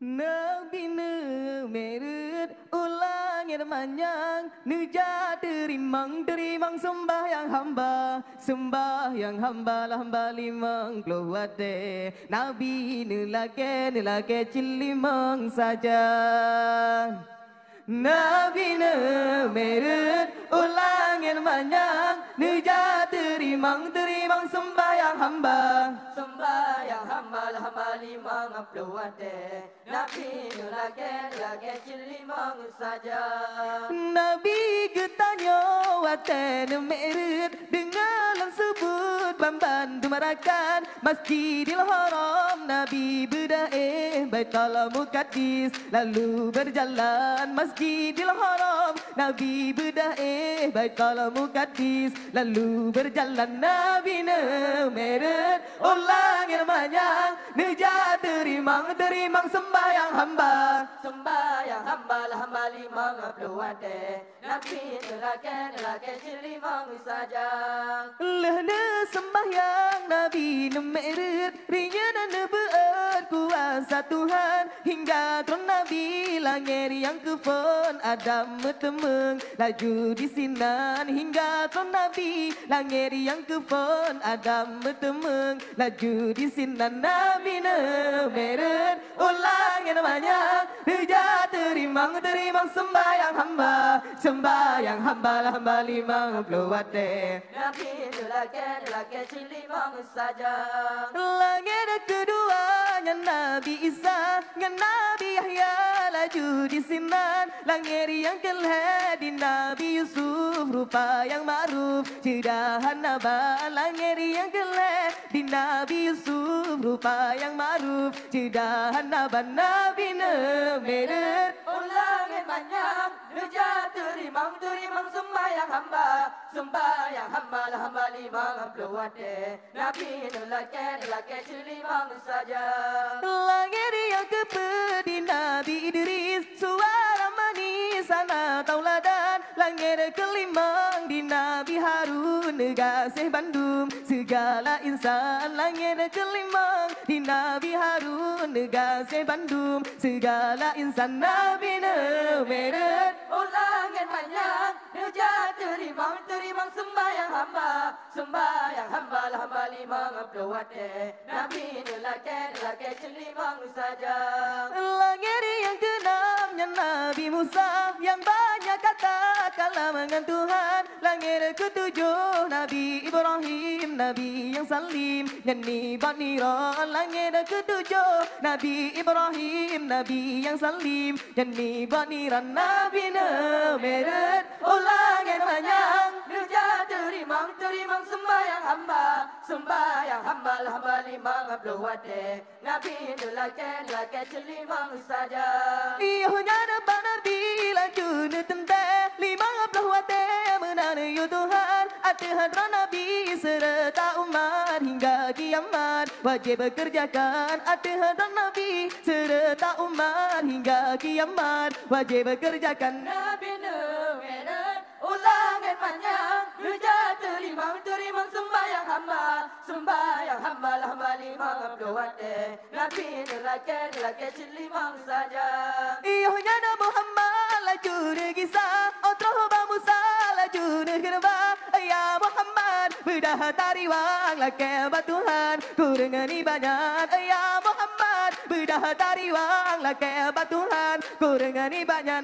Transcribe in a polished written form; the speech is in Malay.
Nabi merut ulang yang manjang Nuja terimang sembah yang hamba lah hamba limang keluate Nabi nelake cilimang saja Nabi merut ulang yang manjang Nuja terimang sembah yang hamba lah hamba limang keluate Nabi nelake cilimang saja Nabi getanya watan merut dengan sebut bantu marakan Masjidil Haram Nabi berdae Baitul Muqaddis lalu berjalan Masjidil Haram Nabi berdae Baitul Muqaddis lalu berjalan Nabi merut ulang yang banyak Neja terimang sembahyang hamba lah hamba limang keluate Nabi nelake cilimang saja Lehna sembahyang Nabi merut ringan nebeut kuasa Tuhan hingga tron Nabi langir yang kefon Adam metemeng laju di sinan hingga tron Nabi langir yang kefon Adam metemeng laju di sinan Nabi merut ulang yang banyak Neja terimang sembahyang hamba lah hamba limang keluate Nabi nelake cilimang saja langit keduanya Nabi Isa dengan Nabi Yahya laju di sinan langit yang kelih di Nabi Yusuf rupa yang ma'ruf cedahan naba langit yang kelih di Nabi Yusuf rupa yang ma'ruf cedahan naba Nabi merut ulang yang banyak Neja terimang sembahyang hamba lah hamba limang keluate Nabi nelake cilimang saja langit yang kepedi Nabi Idris suara manis anak tauladan langit kelimang di Nabi Harun negasih Bandung segala insan langit kelimang di Nabi Harun negasih Bandung segala insan Nabi merut ulang yang banyak Neja terimang sembahyang hamba lah hamba limang keluate Nabi nelake cilimang saja langit yang keenamnya Nabi Musa yang banyak kata kalamangan Tuhan langit ketujuh Nabi Ibrahim Nabi yang salim nyanyi baniran langit ketujuh Nabi Ibrahim Nabi yang salim nyanyi baniran Nabi merut ulang yang banyak Neja terimang sembahyang hamba lah hamba limang keluate Nabi nelake cilimang saja Iyonya depan Nabi laju netente limang keluate menana yu Tuhan ati hadran Nabi serta umat hingga kiamat wajib bekerjakan ati hadran Nabi serta umat hingga kiamat wajib bekerjakan Nabi merut ulang yang banyak Neja terimang sembahyang hamba lah hamba limang keluate Nabi nelake cilimang saja Iyonya na Muhammad laju negisa Otroh ba Musa laju negerba Ya Muhammad bedah tariwang lake batuhan kurengani banyak Ya Muhammad bedah tariwang lake batuhan kurengani banyak